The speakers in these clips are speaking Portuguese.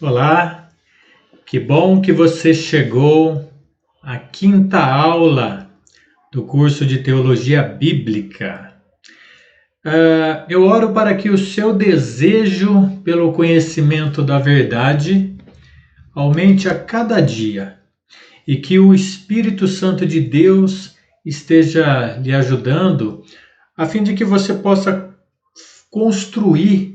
Olá, que bom que você chegou à quinta aula do curso de Teologia Bíblica. Eu oro para que o seu desejo pelo conhecimento da verdade aumente a cada dia e que o Espírito Santo de Deus esteja lhe ajudando a fim de que você possa construir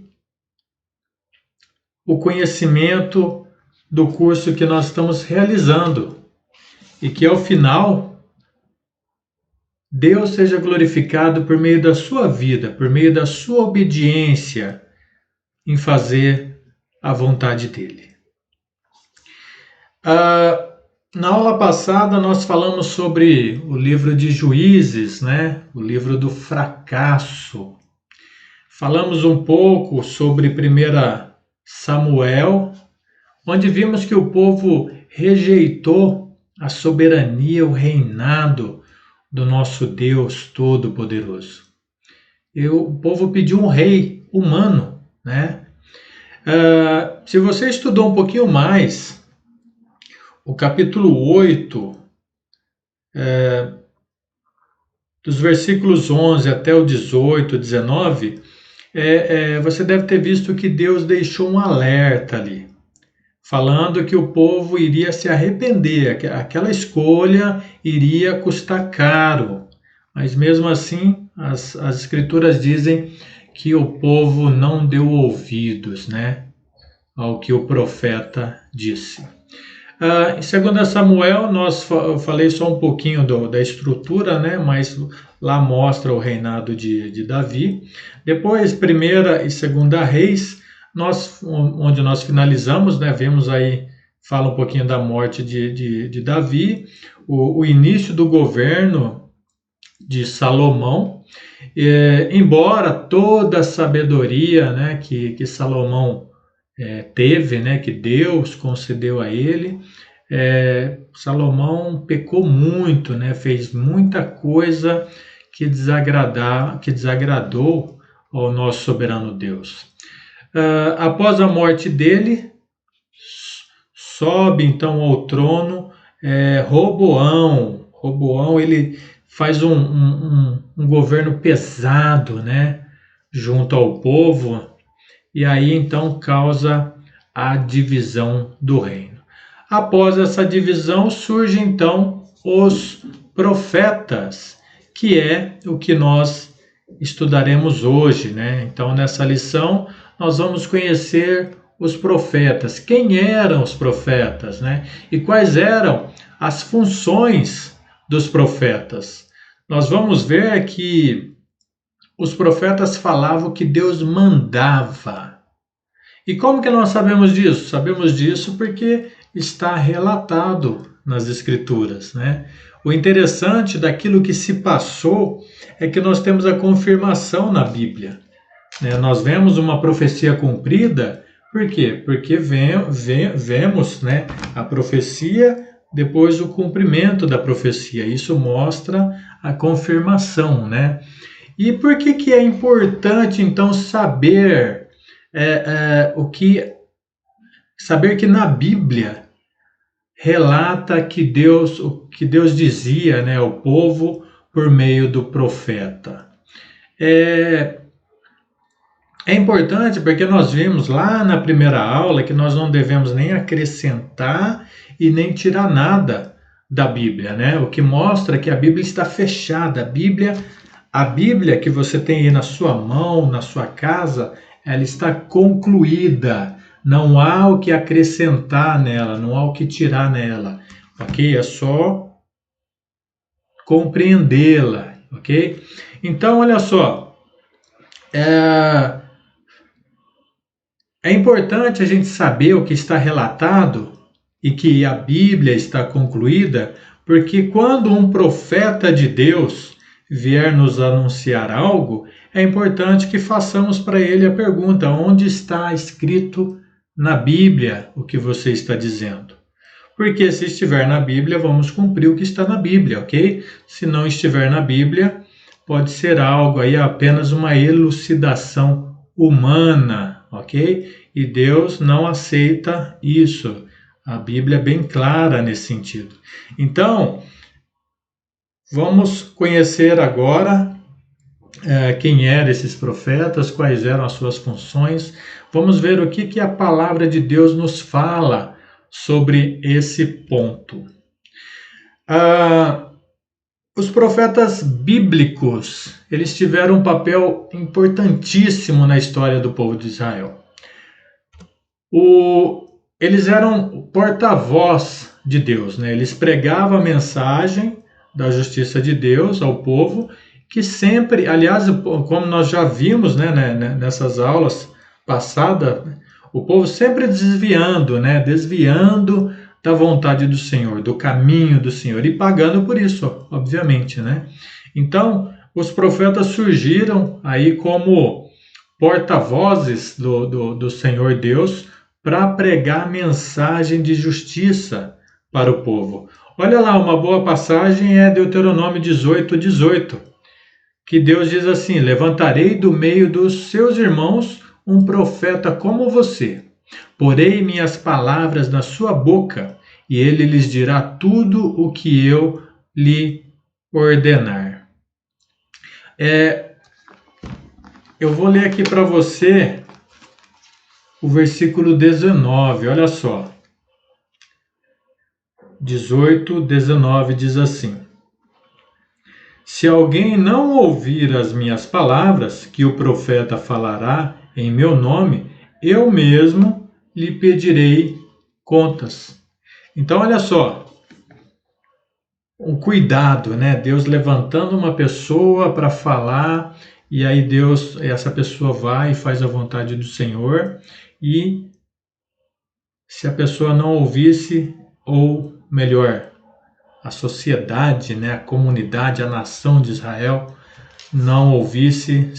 o conhecimento do curso que nós estamos realizando e que ao final Deus seja glorificado por meio da sua vida, por meio da sua obediência em fazer a vontade dele. Na aula passada nós falamos sobre o livro de Juízes, né? O livro do fracasso. Falamos um pouco sobre 1 Samuel, onde vimos que o povo rejeitou a soberania, o reinado do nosso Deus Todo-Poderoso. O povo pediu um rei humano, né? Se você estudou um pouquinho mais, o capítulo 8, dos versículos 11 até o 18, 19, você deve ter visto que Deus deixou um alerta ali, falando que o povo iria se arrepender, aquela escolha iria custar caro. Mas mesmo assim, as escrituras dizem que o povo não deu ouvidos, né, ao que o profeta disse. Em 2 Samuel, eu falei só um pouquinho da estrutura, né, mas lá mostra o reinado de Davi. Depois, 1ª e 2ª Reis, onde nós finalizamos, né, vemos aí, fala um pouquinho da morte de Davi, o início do governo de Salomão, embora toda a sabedoria, né, que Salomão teve, né, que Deus concedeu a ele, Salomão pecou muito, né, fez muita coisa que desagradou ao nosso soberano Deus. Após a morte dele, sobe então ao trono Roboão. Roboão, ele faz um governo pesado, né, junto ao povo, e aí então causa a divisão do reino. Após essa divisão surgem então os profetas, que é o que nós estudaremos hoje, né? Então nessa lição nós vamos conhecer os profetas, quem eram os profetas, né? E quais eram as funções dos profetas. Nós vamos ver que os profetas falavam que Deus mandava. E como que nós sabemos disso? Sabemos disso porque está relatado nas Escrituras, né? O interessante daquilo que se passou é que nós temos a confirmação na Bíblia, né? Nós vemos uma profecia cumprida, por quê? Porque vemos, né, a profecia, depois o cumprimento da profecia. Isso mostra a confirmação, né? E por que é importante, então, saber saber que na Bíblia relata o que Deus dizia, né, ao povo por meio do profeta? É importante porque nós vimos lá na primeira aula que nós não devemos nem acrescentar e nem tirar nada da Bíblia, né? O que mostra que a Bíblia está fechada. A Bíblia que você tem aí na sua mão, na sua casa, ela está concluída. Não há o que acrescentar nela, não há o que tirar nela, ok? É só compreendê-la, ok? Então, olha só, é importante a gente saber o que está relatado e que a Bíblia está concluída, porque quando um profeta de Deus vier nos anunciar algo, é importante que façamos para ele a pergunta: onde está escrito na Bíblia o que você está dizendo? Porque se estiver na Bíblia, vamos cumprir o que está na Bíblia, ok? Se não estiver na Bíblia, pode ser algo aí, apenas uma elucidação humana, ok? e Deus não aceita isso. A Bíblia é bem clara nesse sentido. Então, vamos conhecer agora quem eram esses profetas, quais eram as suas funções. Vamos ver o que a palavra de Deus nos fala sobre esse ponto. Os profetas bíblicos, eles tiveram um papel importantíssimo na história do povo de Israel. Eles eram porta-voz de Deus, né? Eles pregavam a mensagem da justiça de Deus ao povo, que sempre, aliás, como nós já vimos, né, nessas aulas passadas, o povo sempre desviando da vontade do Senhor, do caminho do Senhor, e pagando por isso, obviamente, né? Então, os profetas surgiram aí como porta-vozes do Senhor Deus para pregar a mensagem de justiça para o povo. Olha lá, uma boa passagem é Deuteronômio 18:18, que Deus diz assim: levantarei do meio dos seus irmãos um profeta como você, porei minhas palavras na sua boca, e ele lhes dirá tudo o que eu lhe ordenar. Eu vou ler aqui para você o versículo 19, olha só. 18:19 diz assim: se alguém não ouvir as minhas palavras, que o profeta falará em meu nome, eu mesmo lhe pedirei contas. Então, olha só, um cuidado, né? Deus levantando uma pessoa para falar, e aí essa pessoa vai e faz a vontade do Senhor, e se a pessoa não ouvisse, ou melhor, a sociedade, né, a comunidade, a nação de Israel não ouvisse,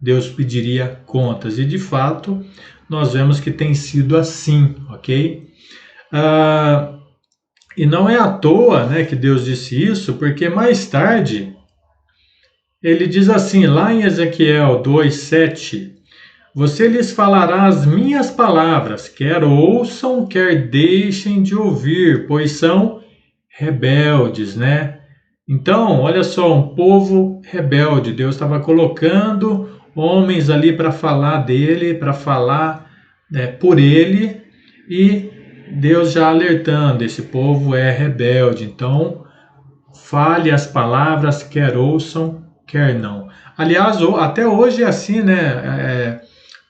Deus pediria contas. E de fato, nós vemos que tem sido assim, ok? E não é à toa, né, que Deus disse isso, porque mais tarde ele diz assim, lá em Ezequiel 2:7, você lhes falará as minhas palavras, quer ouçam, quer deixem de ouvir, pois são rebeldes, né? Então, olha só, um povo rebelde. Deus estava colocando homens ali para falar dele, para falar por ele, e Deus já alertando, esse povo é rebelde. Então, fale as palavras, quer ouçam, quer não. Aliás, até hoje é assim, né?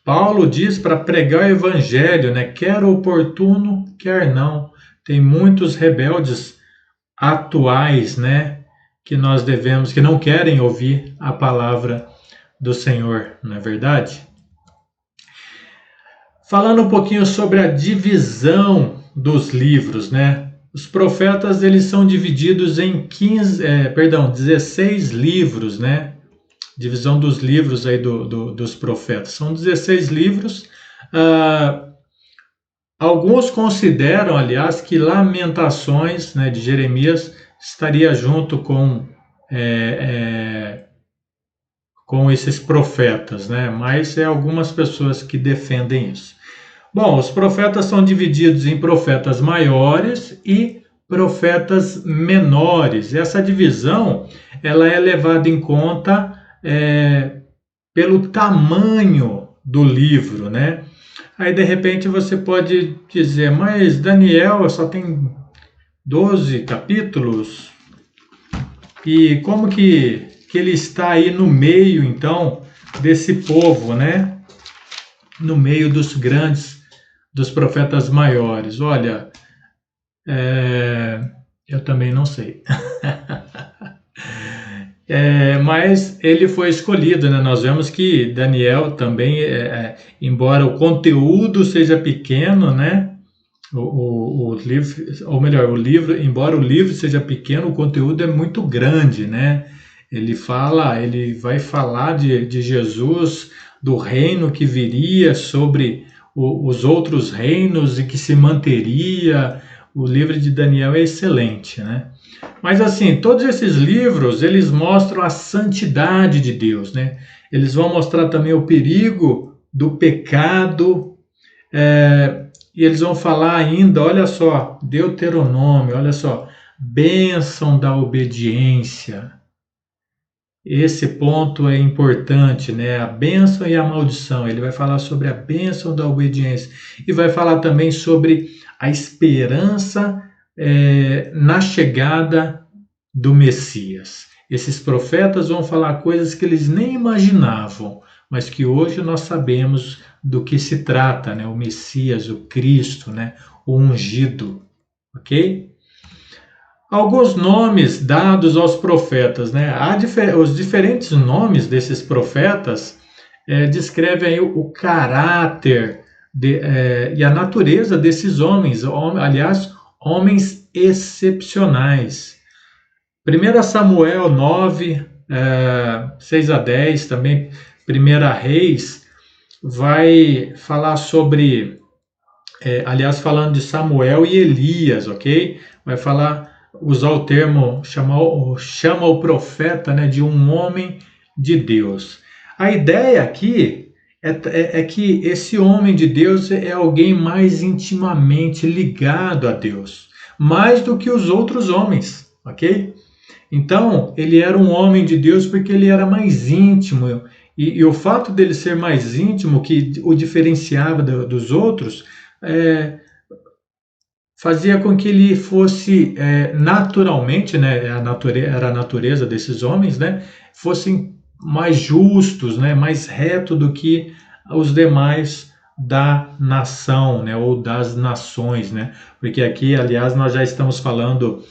Paulo diz para pregar o evangelho, né? Quer oportuno, quer não. Tem muitos rebeldes atuais, né, que não querem ouvir a palavra do Senhor, não é verdade? Falando um pouquinho sobre a divisão dos livros, né? Os profetas, eles são divididos em 16 livros, né? Divisão dos livros aí dos profetas. São 16 livros. Alguns consideram, aliás, que Lamentações, né, de Jeremias estaria junto com esses profetas, né? Mas algumas pessoas que defendem isso. Bom, os profetas são divididos em profetas maiores e profetas menores. Essa divisão ela é levada em conta pelo tamanho do livro, né? Aí, de repente, você pode dizer, mas Daniel só tem 12 capítulos? E como que ele está aí no meio, então, desse povo, né? No meio dos grandes, dos profetas maiores? Olha, eu também não sei. Mas ele foi escolhido, né? Nós vemos que Daniel também, embora o conteúdo seja pequeno, né? O livro, ou melhor, o livro, embora o livro seja pequeno, o conteúdo é muito grande, né? Ele vai falar de Jesus, do reino que viria sobre os outros reinos e que se manteria. O livro de Daniel é excelente, né? Mas assim, todos esses livros, eles mostram a santidade de Deus, né? Eles vão mostrar também o perigo do pecado E eles vão falar ainda, olha só, Deuteronômio, olha só, bênção da obediência. Esse ponto é importante, né? A bênção e a maldição. Ele vai falar sobre a bênção da obediência e vai falar também sobre a esperança na chegada do Messias. Esses profetas vão falar coisas que eles nem imaginavam, mas que hoje nós sabemos do que se trata, né? O Messias, o Cristo, né? O ungido, ok? Alguns nomes dados aos profetas, né? Os diferentes nomes desses profetas descrevem aí o caráter e a natureza desses homens, aliás, homens excepcionais. 1 Samuel 9, 6 a 10, também 1 Reis, vai falar sobre, falando de Samuel e Elias, ok? Vai usar o termo, chama o profeta, né, de um homem de Deus. A ideia aqui é que esse homem de Deus é alguém mais intimamente ligado a Deus, mais do que os outros homens, ok? Então, ele era um homem de Deus porque ele era mais íntimo, e o fato dele ser mais íntimo, que o diferenciava dos outros, fazia com que ele fosse naturalmente, né, era a natureza desses homens, né, fossem mais justos, né, mais reto do que os demais da nação, né, ou das nações, né, porque aqui, aliás, nós já estamos falando,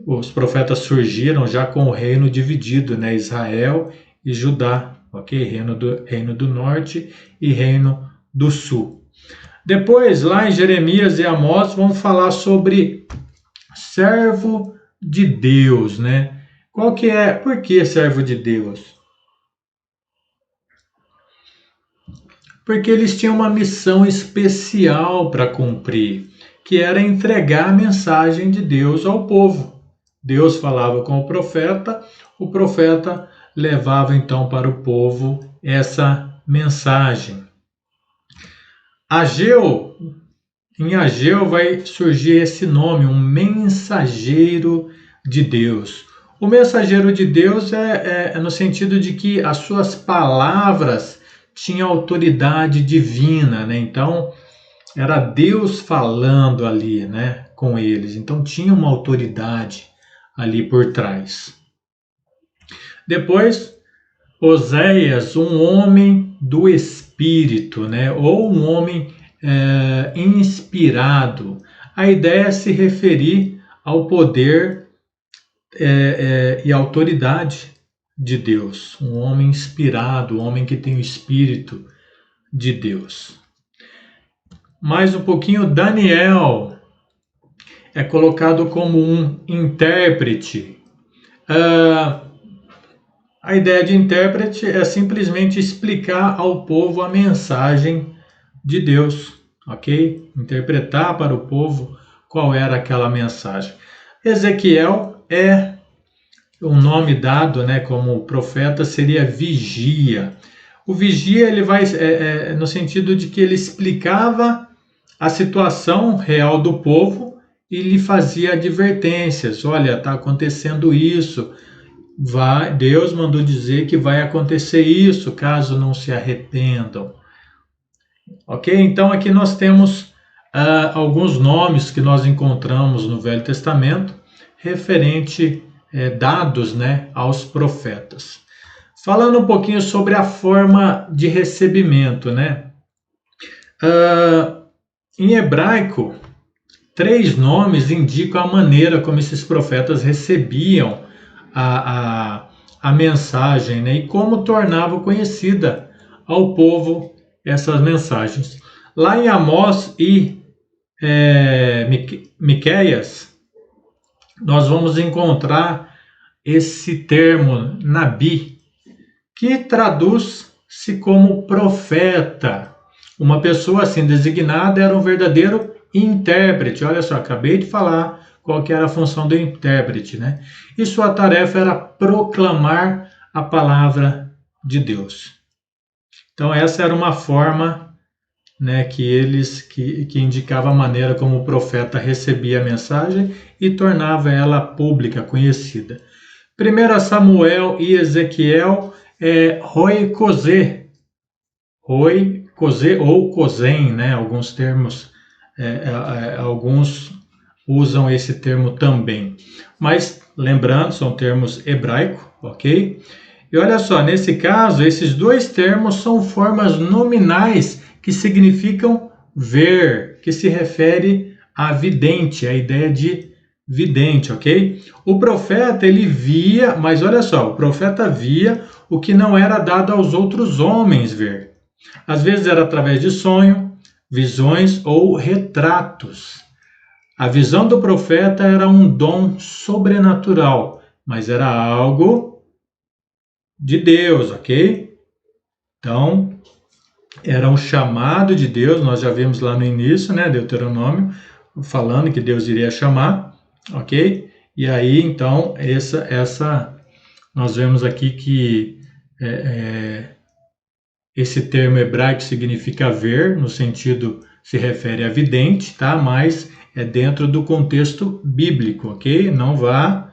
os profetas surgiram já com o reino dividido, né, Israel e Judá, ok, reino do norte e reino do sul. Depois, lá em Jeremias e Amós, vão falar sobre servo de Deus, né? Por que servo de Deus? Porque eles tinham uma missão especial para cumprir, que era entregar a mensagem de Deus ao povo. Deus falava com o profeta levava então para o povo essa mensagem. Em Ageu vai surgir esse nome, um mensageiro de Deus. O mensageiro de Deus é no sentido de que as suas palavras tinham autoridade divina, né? Então, era Deus falando ali, né, com eles. Então, tinha uma autoridade ali por trás. Depois, Oséias, um homem do Espírito, né? Ou um homem inspirado. A ideia é se referir ao poder e autoridade de Deus. Um homem inspirado, um homem que tem o Espírito de Deus. Mais um pouquinho, Daniel é colocado como um intérprete. A ideia de intérprete é simplesmente explicar ao povo a mensagem de Deus, ok? Interpretar para o povo qual era aquela mensagem. Ezequiel é um nome dado, né, como profeta, seria vigia. O vigia ele vai no sentido de que ele explicava a situação real do povo e lhe fazia advertências. Olha, está acontecendo isso. Deus mandou dizer que vai acontecer isso, caso não se arrependam. Ok? Então aqui nós temos alguns nomes que nós encontramos no Velho Testamento, referente, dados, né, aos profetas. Falando um pouquinho sobre a forma de recebimento, né? Em hebraico, 3 nomes indicam a maneira como esses profetas recebiam a mensagem, né? E como tornava conhecida ao povo essas mensagens. Lá em Amós e Miqueias, nós vamos encontrar esse termo Nabi, que traduz-se como profeta. Uma pessoa assim designada era um verdadeiro intérprete. Olha só, acabei de falar qual que era a função do intérprete, né? E sua tarefa era proclamar a palavra de Deus. Então essa era uma forma né, que indicava a maneira como o profeta recebia a mensagem e tornava ela pública, conhecida. 1 Samuel e Ezequiel é Roi Cosé, ou Cosém, né? Alguns termos, alguns usam esse termo também. Mas, lembrando, são termos hebraicos, ok? E olha só, nesse caso, esses dois termos são formas nominais que significam ver, que se refere a vidente, a ideia de vidente, ok? O profeta, ele via, mas olha só, o profeta via o que não era dado aos outros homens ver. Às vezes era através de sonho, visões ou retratos. A visão do profeta era um dom sobrenatural, mas era algo de Deus, ok? Então, era um chamado de Deus, nós já vimos lá no início, né, Deuteronômio, falando que Deus iria chamar, ok? E aí, então, nós vemos aqui que esse termo hebraico significa ver, no sentido, se refere a vidente, tá? Mas é dentro do contexto bíblico, ok? Não vá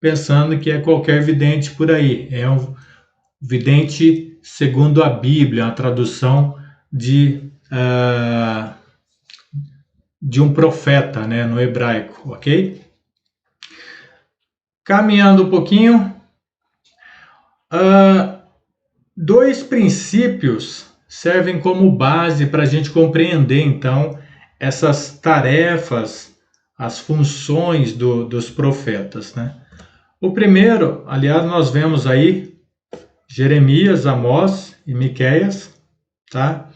pensando que é qualquer vidente por aí. É um vidente segundo a Bíblia, uma tradução de um profeta, né, no hebraico, ok? Caminhando um pouquinho, dois princípios servem como base para a gente compreender, então, essas tarefas, as funções dos profetas, né? O primeiro, aliás, nós vemos aí Jeremias, Amós e Miqueias, tá?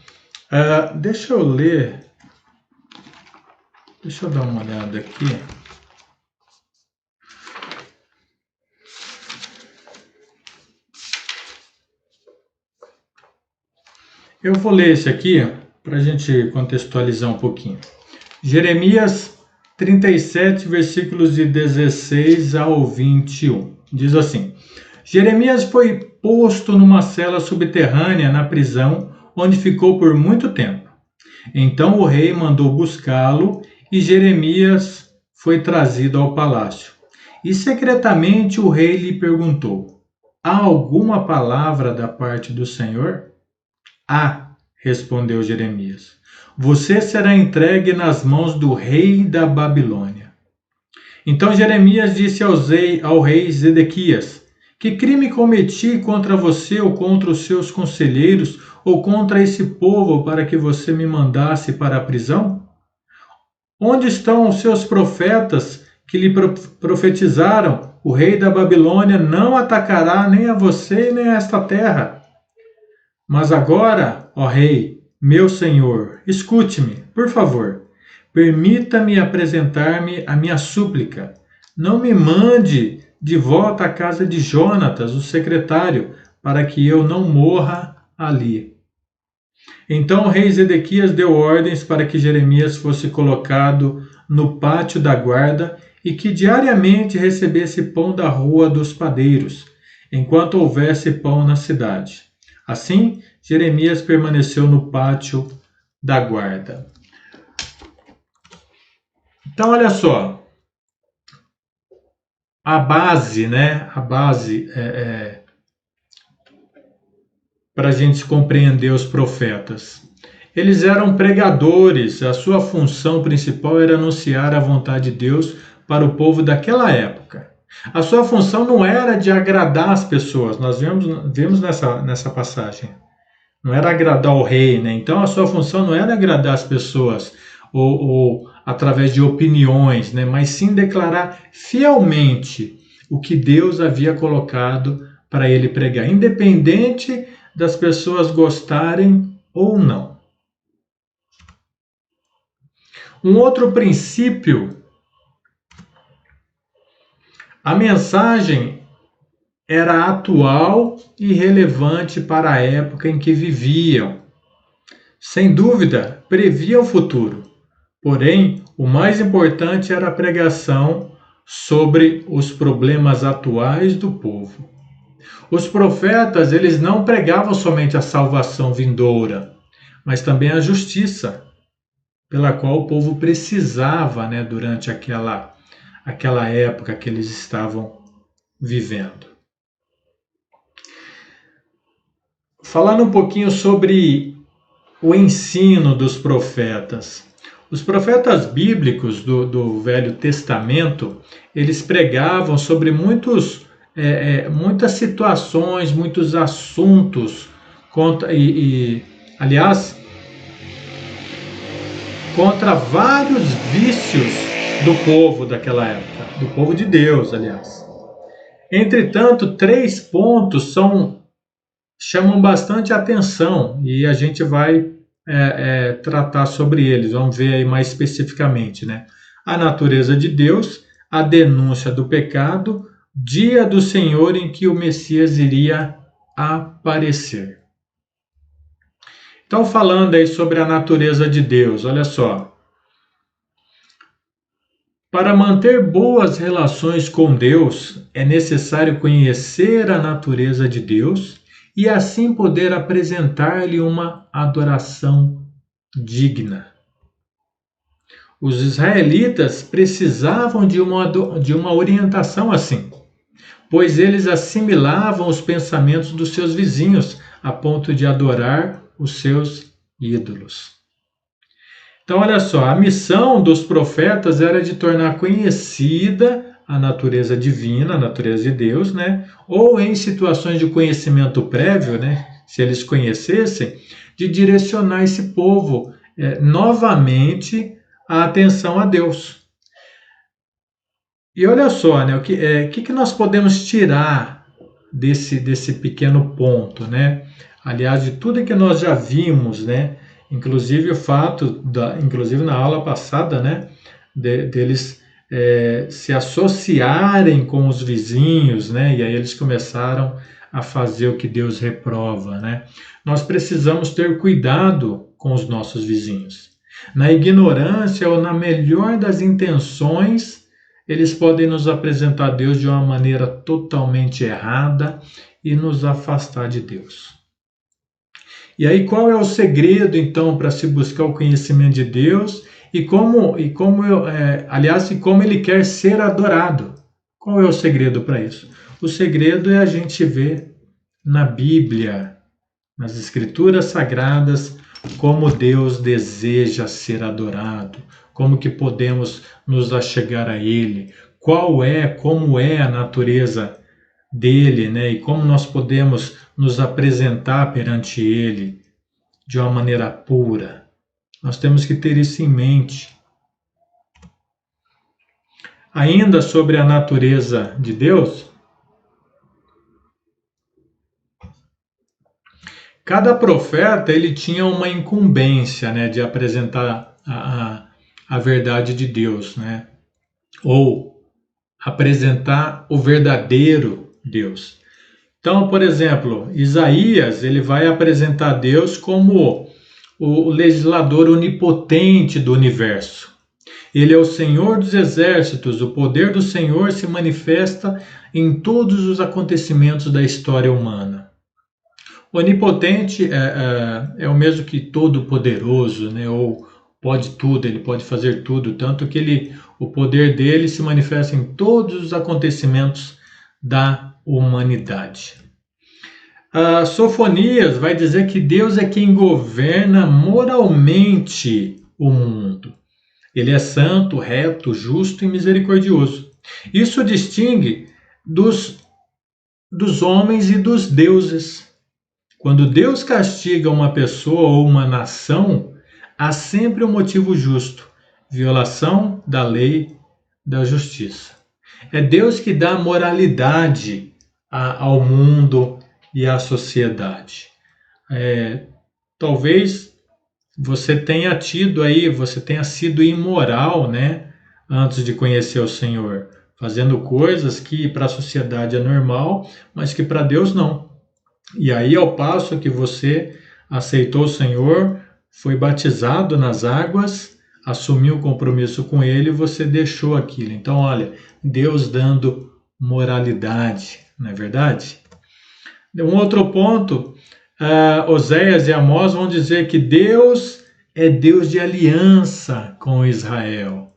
Deixa eu ler, deixa eu dar uma olhada aqui. Eu vou ler esse aqui para a gente contextualizar um pouquinho. Jeremias 37, versículos de 16 ao 21. Diz assim: Jeremias foi posto numa cela subterrânea na prisão, onde ficou por muito tempo. Então o rei mandou buscá-lo e Jeremias foi trazido ao palácio. E secretamente o rei lhe perguntou: Há alguma palavra da parte do Senhor? Respondeu Jeremias. Você será entregue nas mãos do rei da Babilônia. Então Jeremias disse ao rei Zedequias: Que crime cometi contra você ou contra os seus conselheiros ou contra esse povo para que você me mandasse para a prisão? Onde estão os seus profetas que lhe profetizaram? O rei da Babilônia não atacará nem a você nem a esta terra. Mas agora, ó rei, meu senhor, escute-me, por favor. Permita-me apresentar-me a minha súplica. Não me mande de volta à casa de Jonatas, o secretário, para que eu não morra ali. Então o rei Zedequias deu ordens para que Jeremias fosse colocado no pátio da guarda e que diariamente recebesse pão da rua dos padeiros, enquanto houvesse pão na cidade. Assim, Jeremias permaneceu no pátio da guarda. Então, olha só, a base, né? A base para a gente compreender os profetas. Eles eram pregadores, a sua função principal era anunciar a vontade de Deus para o povo daquela época. A sua função não era de agradar as pessoas, nós vemos nessa passagem. Não era agradar o rei, né? Então a sua função não era agradar as pessoas ou através de opiniões, né? Mas sim declarar fielmente o que Deus havia colocado para ele pregar, independente das pessoas gostarem ou não. Um outro princípio, a mensagem era atual e relevante para a época em que viviam. Sem dúvida, previa o futuro. Porém, o mais importante era a pregação sobre os problemas atuais do povo. Os profetas, eles não pregavam somente a salvação vindoura, mas também a justiça, pela qual o povo precisava, né, durante aquela época que eles estavam vivendo. Falando um pouquinho sobre o ensino dos profetas. Os profetas bíblicos do Velho Testamento, eles pregavam sobre muitas situações, muitos assuntos, aliás, contra vários vícios do povo daquela época, do povo de Deus, aliás. Entretanto, 3 pontos chamam bastante atenção e a gente vai tratar sobre eles. Vamos ver aí mais especificamente, né? A natureza de Deus, a denúncia do pecado, dia do Senhor em que o Messias iria aparecer. Então, falando aí sobre a natureza de Deus, olha só. Para manter boas relações com Deus, é necessário conhecer a natureza de Deus e assim poder apresentar-lhe uma adoração digna. Os israelitas precisavam de uma orientação assim, pois eles assimilavam os pensamentos dos seus vizinhos a ponto de adorar os seus ídolos. Então, olha só, a missão dos profetas era de tornar conhecida a natureza divina, a natureza de Deus, né? Ou em situações de conhecimento prévio, né? Se eles conhecessem, de direcionar esse povo novamente a atenção a Deus. E olha só, né? O que nós podemos tirar desse pequeno ponto, né? Aliás, de tudo que nós já vimos, né? Inclusive o fato, inclusive na aula passada, né? Deles se associarem com os vizinhos, né? E aí eles começaram a fazer o que Deus reprova, né? Nós precisamos ter cuidado com os nossos vizinhos. Na ignorância ou na melhor das intenções, eles podem nos apresentar Deus de uma maneira totalmente errada e nos afastar de Deus. E aí, qual é o segredo, então, para se buscar o conhecimento de Deus e como ele quer ser adorado? Qual é o segredo para isso? O segredo é a gente ver na Bíblia, nas Escrituras Sagradas, como Deus deseja ser adorado, como que podemos nos achegar a Ele, como é a natureza dele, né? E como nós podemos nos apresentar perante Ele de uma maneira pura. Nós temos que ter isso em mente. Ainda sobre a natureza de Deus, cada profeta ele tinha uma incumbência, né, de apresentar a verdade de Deus, né? Ou apresentar o verdadeiro Deus. Então, por exemplo, Isaías ele vai apresentar Deus como o legislador onipotente do universo. Ele é o Senhor dos exércitos, o poder do Senhor se manifesta em todos os acontecimentos da história humana. Onipotente é o mesmo que todo-poderoso, né? Ou pode tudo, ele pode fazer tudo, tanto que o poder dele se manifesta em todos os acontecimentos da humanidade. Sofonias vai dizer que Deus é quem governa moralmente o mundo. Ele é santo, reto, justo e misericordioso. Isso distingue dos homens e dos deuses. Quando Deus castiga uma pessoa ou uma nação, há sempre um motivo justo: violação da lei, da justiça. É Deus que dá moralidade ao mundo e à sociedade. Talvez você tenha sido imoral, né, antes de conhecer o Senhor, fazendo coisas que para a sociedade é normal, mas que para Deus não. E aí, ao passo que você aceitou o Senhor, foi batizado nas águas, assumiu o compromisso com Ele, você deixou aquilo. Então, olha, Deus dando moralidade, não é verdade? Um outro ponto, Oséias e Amós vão dizer que Deus é Deus de aliança com Israel.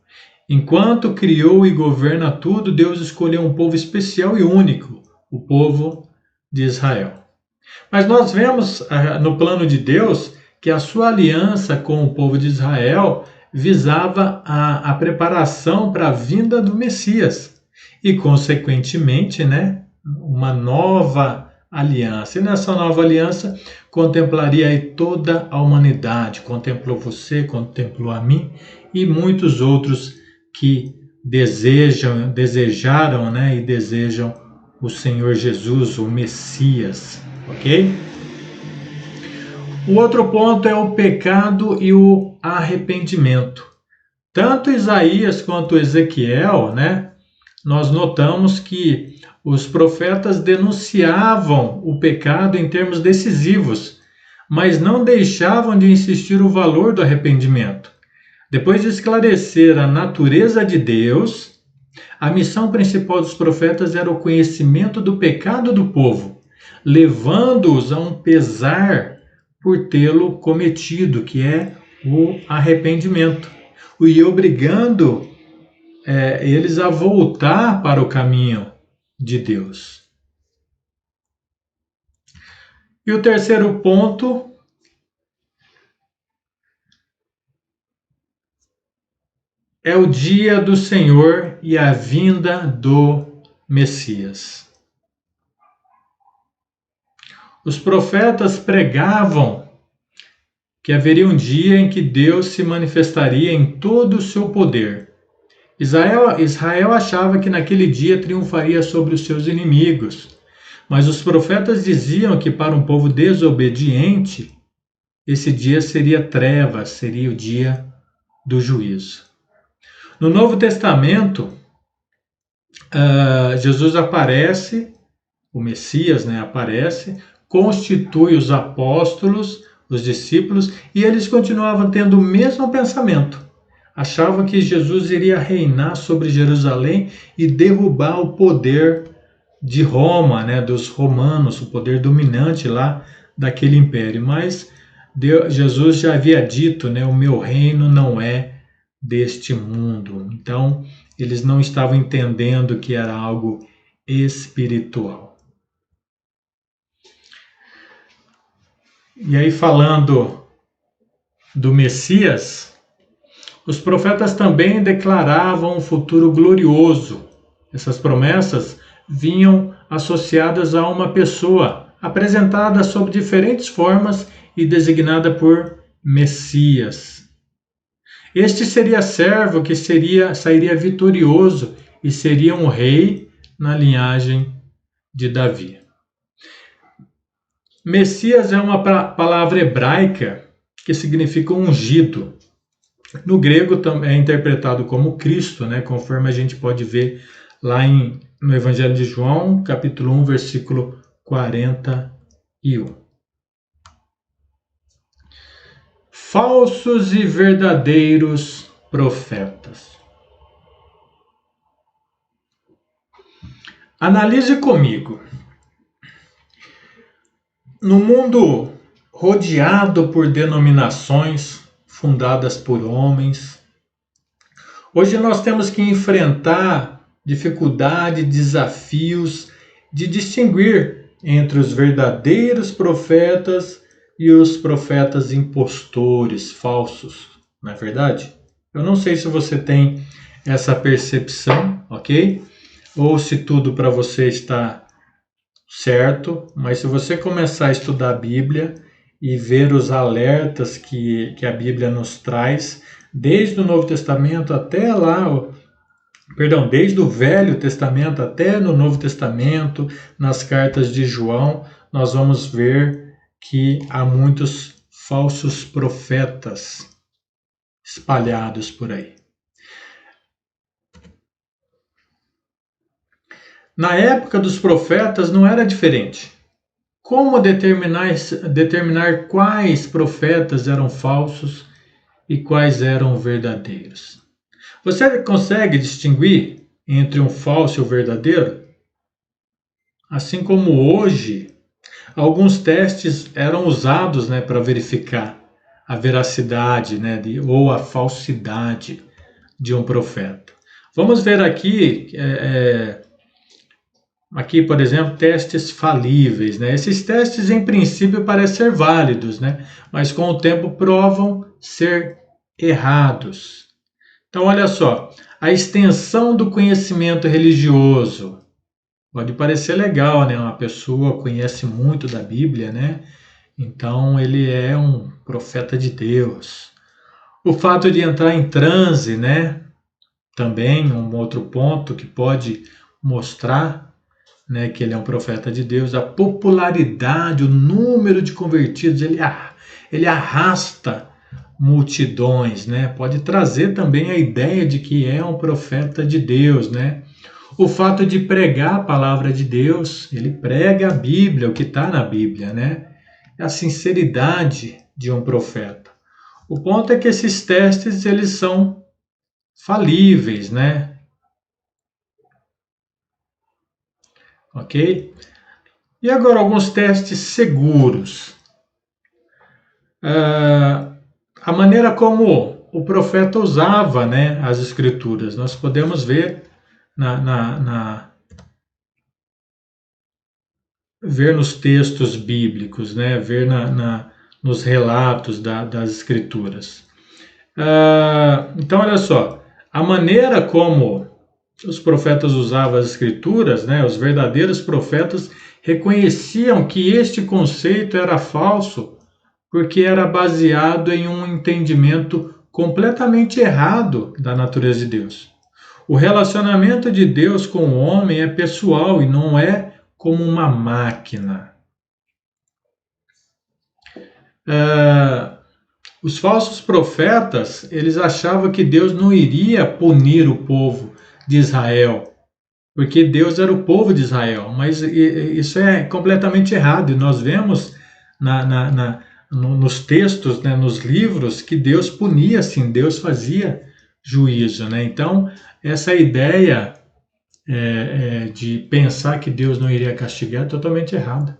Enquanto criou e governa tudo, Deus escolheu um povo especial e único, o povo de Israel. Mas nós vemos no plano de Deus que a sua aliança com o povo de Israel visava a preparação para a vinda do Messias e, consequentemente, né, uma nova aliança. E nessa nova aliança contemplaria aí toda a humanidade, contemplou você, contemplou a mim e muitos outros que desejaram, né, e desejam o Senhor Jesus, o Messias, ok? O outro ponto é o pecado e o arrependimento. Tanto Isaías quanto Ezequiel, né, nós notamos que os profetas denunciavam o pecado em termos decisivos, mas não deixavam de insistir o valor do arrependimento. Depois de esclarecer a natureza de Deus, a missão principal dos profetas era o conhecimento do pecado do povo, levando-os a um pesar por tê-lo cometido, que é o arrependimento, e obrigando eles a voltar para o caminho de Deus. E o terceiro ponto é o dia do Senhor e a vinda do Messias. Os profetas pregavam que haveria um dia em que Deus se manifestaria em todo o seu poder. Israel achava que naquele dia triunfaria sobre os seus inimigos, mas os profetas diziam que para um povo desobediente, esse dia seria trevas, seria o dia do juízo. No Novo Testamento, Jesus aparece, o Messias, né, aparece, constitui os apóstolos, os discípulos, e eles continuavam tendo o mesmo pensamento. Achavam que Jesus iria reinar sobre Jerusalém e derrubar o poder de Roma, né, dos romanos, o poder dominante lá daquele império. Mas Jesus já havia dito, né, o meu reino não é deste mundo. Então, eles não estavam entendendo que era algo espiritual. E aí, falando do Messias, os profetas também declaravam um futuro glorioso. Essas promessas vinham associadas a uma pessoa, apresentada sob diferentes formas e designada por Messias. Este seria servo que sairia vitorioso e seria um rei na linhagem de Davi. Messias é uma palavra hebraica que significa ungido. No grego é interpretado como Cristo, né, conforme a gente pode ver lá no Evangelho de João, capítulo 1, versículo 41. Falsos e verdadeiros profetas. Analise comigo. No mundo rodeado por denominações fundadas por homens, hoje nós temos que enfrentar dificuldade, desafios de distinguir entre os verdadeiros profetas e os profetas impostores, falsos, não é verdade? Eu não sei se você tem essa percepção, ok? Ou se tudo para você está certo, mas se você começar a estudar a Bíblia e ver os alertas que a Bíblia nos traz, desde o Novo Testamento até lá, desde o Velho Testamento até no Novo Testamento, nas cartas de João, nós vamos ver que há muitos falsos profetas espalhados por aí. Na época dos profetas não era diferente. Como determinar quais profetas eram falsos e quais eram verdadeiros? Você consegue distinguir entre um falso e o verdadeiro? Assim como hoje, alguns testes eram usados, né, para verificar a veracidade, né, ou a falsidade de um profeta. Vamos ver aqui, aqui, por exemplo, testes falíveis, né? Esses testes, em princípio, parecem ser válidos, né? Mas com o tempo provam ser errados. Então, olha só, a extensão do conhecimento religioso. Pode parecer legal, né? Uma pessoa conhece muito da Bíblia, né? Então ele é um profeta de Deus. O fato de entrar em transe, né? Também um outro ponto que pode mostrar, né, que ele é um profeta de Deus. A popularidade, o número de convertidos, ele arrasta multidões, né? Pode trazer também a ideia de que é um profeta de Deus, né? O fato de pregar a palavra de Deus, ele prega a Bíblia, o que está na Bíblia, né? É a sinceridade de um profeta. O ponto é que esses testes, eles são falíveis, né? Ok? E agora alguns testes seguros. A maneira como o profeta usava, né, as escrituras. Nós podemos ver ver nos textos bíblicos, né, ver nos relatos das escrituras. Então, olha só, a maneira como os profetas usavam as escrituras, né, os verdadeiros profetas reconheciam que este conceito era falso, porque era baseado em um entendimento completamente errado da natureza de Deus. O relacionamento de Deus com o homem é pessoal e não é como uma máquina. Os falsos profetas, eles achavam que Deus não iria punir o povo de Israel, porque Deus era o povo de Israel, mas isso é completamente errado, e nós vemos nos textos, né, nos livros, que Deus punia, sim, Deus fazia juízo, né? Então, essa ideia de pensar que Deus não iria castigar é totalmente errada.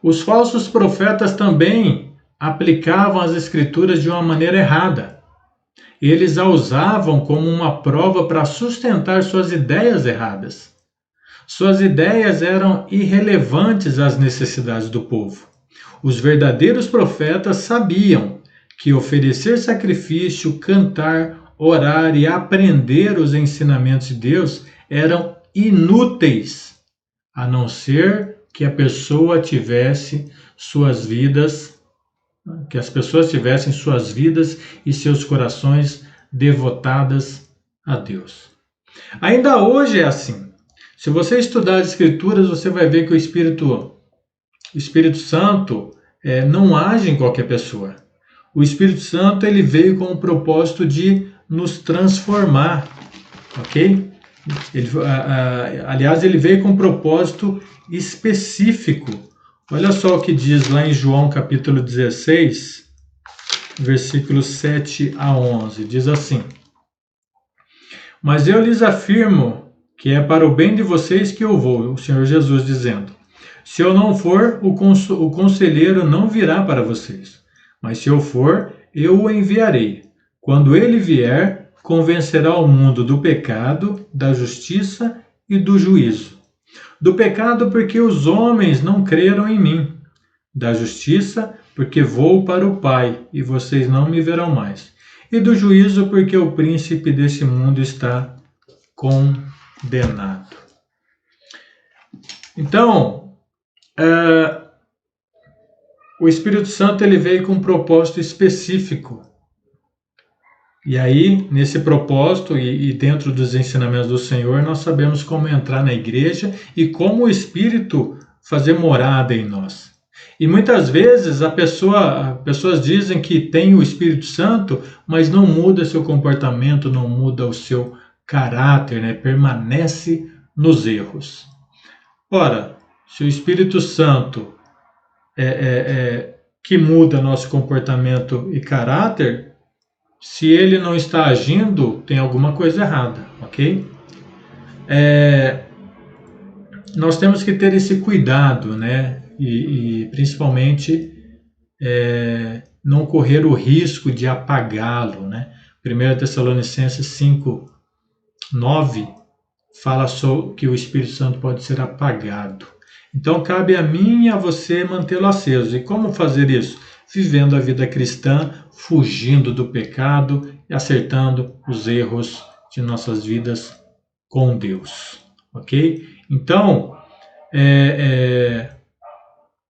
Os falsos profetas também aplicavam as escrituras de uma maneira errada. Eles a usavam como uma prova para sustentar suas ideias erradas. Suas ideias eram irrelevantes às necessidades do povo. Os verdadeiros profetas sabiam que oferecer sacrifício, cantar, orar e aprender os ensinamentos de Deus eram inúteis, a não ser que a pessoa tivesse suas vidas, que as pessoas tivessem suas vidas e seus corações devotadas a Deus. Ainda hoje é assim. Se você estudar as Escrituras, você vai ver que o Espírito Santo não age em qualquer pessoa. O Espírito Santo ele veio com o propósito de nos transformar, ok? Aliás, ele veio com um propósito específico. Olha só o que diz lá em João capítulo 16, versículos 7 a 11. Diz assim: Mas eu lhes afirmo que é para o bem de vocês que eu vou, o Senhor Jesus dizendo. Se eu não for, o conselheiro não virá para vocês. Mas se eu for, eu o enviarei. Quando ele vier, convencerá o mundo do pecado, da justiça e do juízo. Do pecado, porque os homens não creram em mim. Da justiça, porque vou para o Pai e vocês não me verão mais. E do juízo, porque o príncipe deste mundo está condenado. Então, o Espírito Santo ele veio com um propósito específico. E aí, nesse propósito e dentro dos ensinamentos do Senhor, nós sabemos como entrar na igreja e como o Espírito fazer morada em nós. E muitas vezes pessoas dizem que tem o Espírito Santo, mas não muda seu comportamento, não muda o seu caráter, né? Permanece nos erros. Ora, se o Espírito Santo que muda nosso comportamento e caráter, se ele não está agindo, tem alguma coisa errada, ok? nós temos que ter esse cuidado, né? E principalmente não correr o risco de apagá-lo, né? 1 Tessalonicenses 5:9 fala que o Espírito Santo pode ser apagado. Então cabe a mim e a você mantê-lo aceso. E como fazer isso? Vivendo a vida cristã, fugindo do pecado e acertando os erros de nossas vidas com Deus. Ok? Então,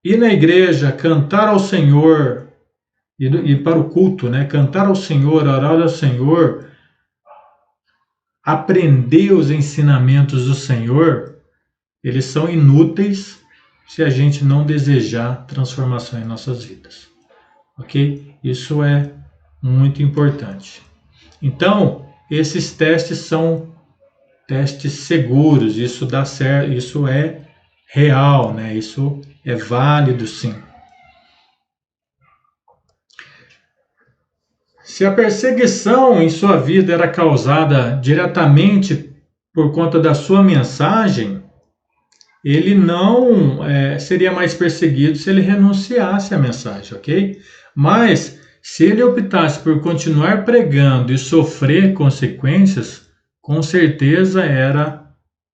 ir na igreja, cantar ao Senhor, ir para o culto, né? Cantar ao Senhor, orar ao Senhor, aprender os ensinamentos do Senhor, eles são inúteis se a gente não desejar transformação em nossas vidas. Ok? Isso é muito importante. Então, esses testes são testes seguros, isso dá certo, isso é real, né? Isso é válido, sim. Se a perseguição em sua vida era causada diretamente por conta da sua mensagem, ele não seria mais perseguido se ele renunciasse à mensagem, ok? Mas se ele optasse por continuar pregando e sofrer consequências, com certeza era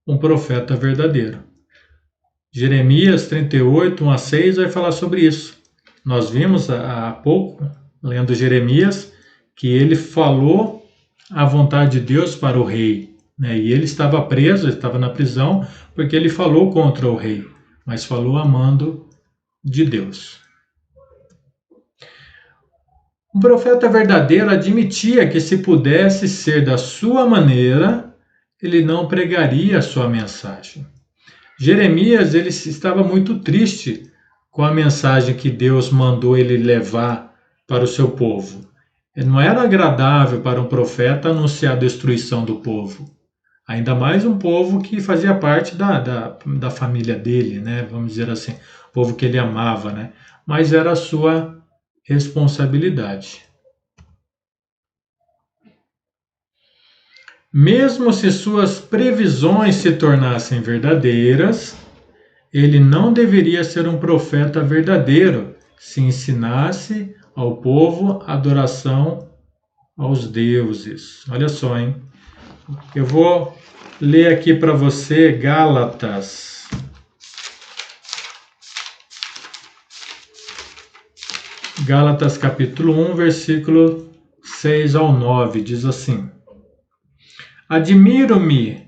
um profeta verdadeiro. Jeremias 38, 1-6 vai falar sobre isso. Nós vimos há pouco, lendo Jeremias, que ele falou a vontade de Deus para o rei, né? E ele estava preso, ele estava na prisão, porque ele falou contra o rei, mas falou amando de Deus. Um profeta verdadeiro admitia que, se pudesse ser da sua maneira, ele não pregaria a sua mensagem. Jeremias, ele estava muito triste com a mensagem que Deus mandou ele levar para o seu povo. Não era agradável para um profeta anunciar a destruição do povo. Ainda mais um povo que fazia parte da família dele, né? Vamos dizer assim, o povo que ele amava, né? Mas era a sua responsabilidade. Mesmo se suas previsões se tornassem verdadeiras, ele não deveria ser um profeta verdadeiro se ensinasse ao povo a adoração aos deuses. Olha só, hein? Eu vou ler aqui para você Gálatas. Gálatas capítulo 1, versículo 6-9, diz assim: Admiro-me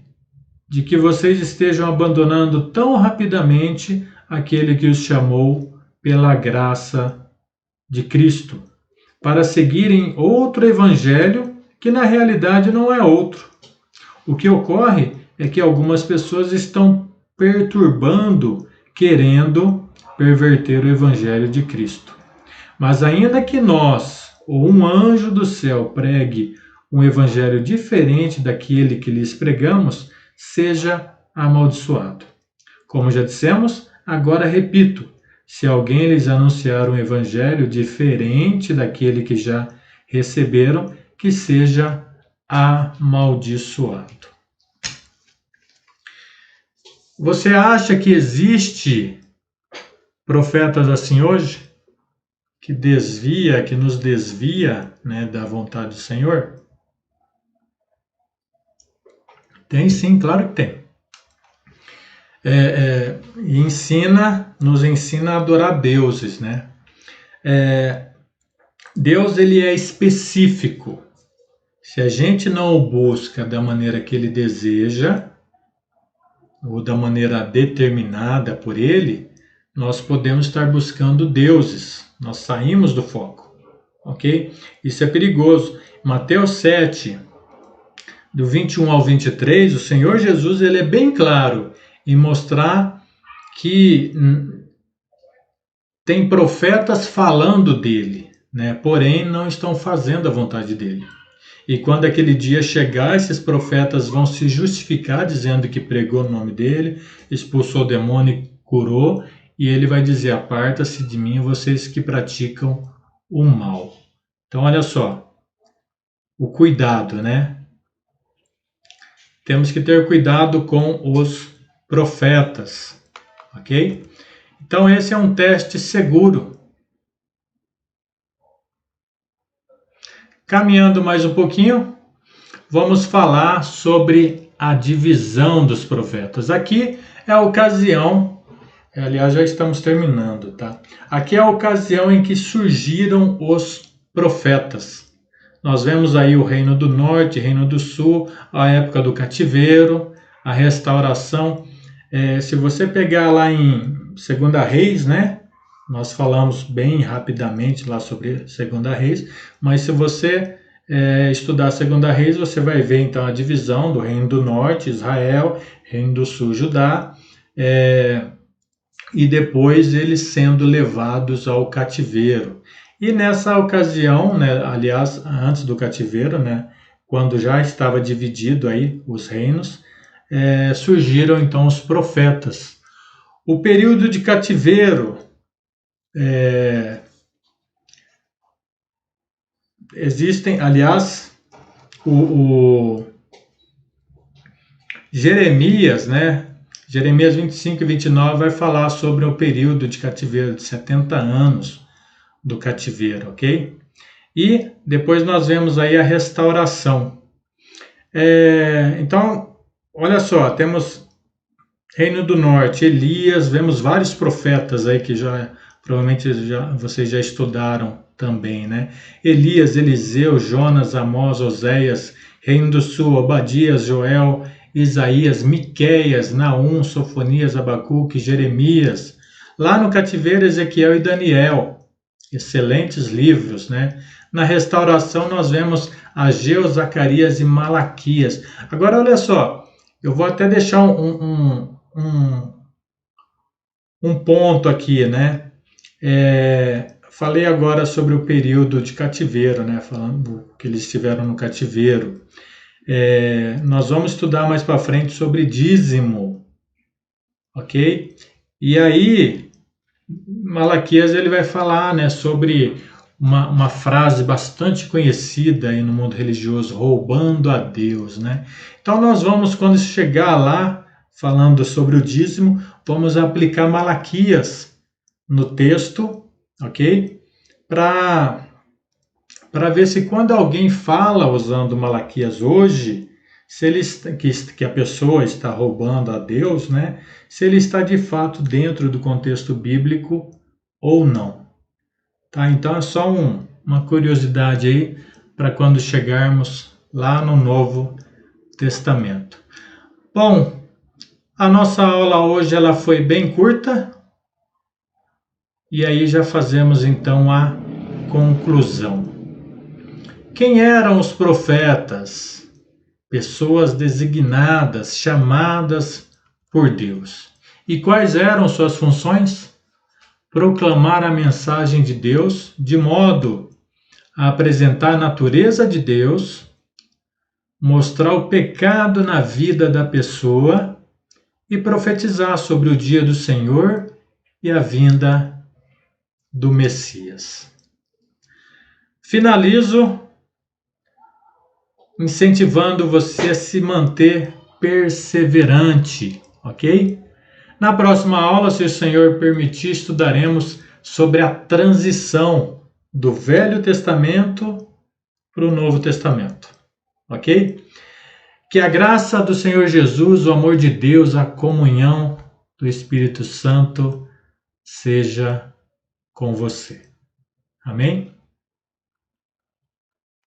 de que vocês estejam abandonando tão rapidamente aquele que os chamou pela graça de Cristo, para seguirem outro evangelho que na realidade não é outro. O que ocorre é que algumas pessoas estão perturbando, querendo perverter o evangelho de Cristo. Mas ainda que nós, ou um anjo do céu, pregue um evangelho diferente daquele que lhes pregamos, seja amaldiçoado. Como já dissemos, agora repito: se alguém lhes anunciar um evangelho diferente daquele que já receberam, que seja amaldiçoado. Você acha que existe profetas assim hoje? Que nos desvia, né, da vontade do Senhor? Tem sim, claro que tem. E nos ensina a adorar deuses, né? Deus, ele é específico. Se a gente não o busca da maneira que ele deseja, ou da maneira determinada por ele, nós podemos estar buscando deuses. Nós saímos do foco, ok? Isso é perigoso. Mateus 7, do 21 ao 23, o Senhor Jesus, ele é bem claro em mostrar que tem profetas falando dele, né? Porém não estão fazendo a vontade dele. E quando aquele dia chegar, esses profetas vão se justificar dizendo que pregou no nome dele, expulsou o demônio e curou, e ele vai dizer: aparta-se de mim, vocês que praticam o mal. Então olha só, o cuidado, né? Temos que ter cuidado com os profetas, ok? Então esse é um teste seguro. Caminhando mais um pouquinho, vamos falar sobre a divisão dos profetas. Aqui é a ocasião, aliás, já estamos terminando, tá? Aqui é a ocasião em que surgiram os profetas. Nós vemos aí o Reino do Norte, Reino do Sul, a época do cativeiro, a restauração. Se você pegar lá em 2 Reis, né? Nós falamos bem rapidamente lá sobre 2 Reis, mas se você estudar 2 Reis, você vai ver então a divisão do Reino do Norte, Israel, Reino do Sul, Judá, e depois eles sendo levados ao cativeiro. E nessa ocasião, né, aliás, antes do cativeiro, né, quando já estava dividido aí os reinos, surgiram então os profetas. O período de cativeiro existem, aliás, o Jeremias, né? Jeremias 25 e 29 vai falar sobre o período de cativeiro de 70 anos do cativeiro, ok? E depois nós vemos aí a restauração. Então, olha só, temos Reino do Norte, Elias, vemos vários profetas aí que provavelmente vocês já estudaram também, né? Elias, Eliseu, Jonas, Amós, Oséias. Reino do Sul, Obadias, Joel, Isaías, Miqueias, Naum, Sofonias, Abacuque, Jeremias. Lá no cativeiro, Ezequiel e Daniel. Excelentes livros, né? Na restauração nós vemos Ageu, Zacarias e Malaquias. Agora olha só, eu vou até deixar um ponto aqui, né? Falei agora sobre o período de cativeiro, né? Falando que eles estiveram no cativeiro. Nós vamos estudar mais para frente sobre dízimo, ok? E aí, Malaquias ele vai falar, né, sobre uma frase bastante conhecida aí no mundo religioso, roubando a Deus, né? Então nós vamos, quando chegar lá, falando sobre o dízimo, vamos aplicar Malaquias no texto, ok? Para ver se quando alguém fala usando Malaquias hoje, se ele que a pessoa está roubando a Deus, né? Se ele está de fato dentro do contexto bíblico ou não. Tá? Então é só uma curiosidade aí para quando chegarmos lá no Novo Testamento. Bom, a nossa aula hoje ela foi bem curta e aí já fazemos então a conclusão. Quem eram os profetas? Pessoas designadas, chamadas por Deus. E quais eram suas funções? Proclamar a mensagem de Deus de modo a apresentar a natureza de Deus, mostrar o pecado na vida da pessoa e profetizar sobre o dia do Senhor e a vinda do Messias. Finalizo incentivando você a se manter perseverante, ok? Na próxima aula, se o Senhor permitir, estudaremos sobre a transição do Velho Testamento para o Novo Testamento, ok? Que a graça do Senhor Jesus, o amor de Deus, a comunhão do Espírito Santo seja com você. Amém?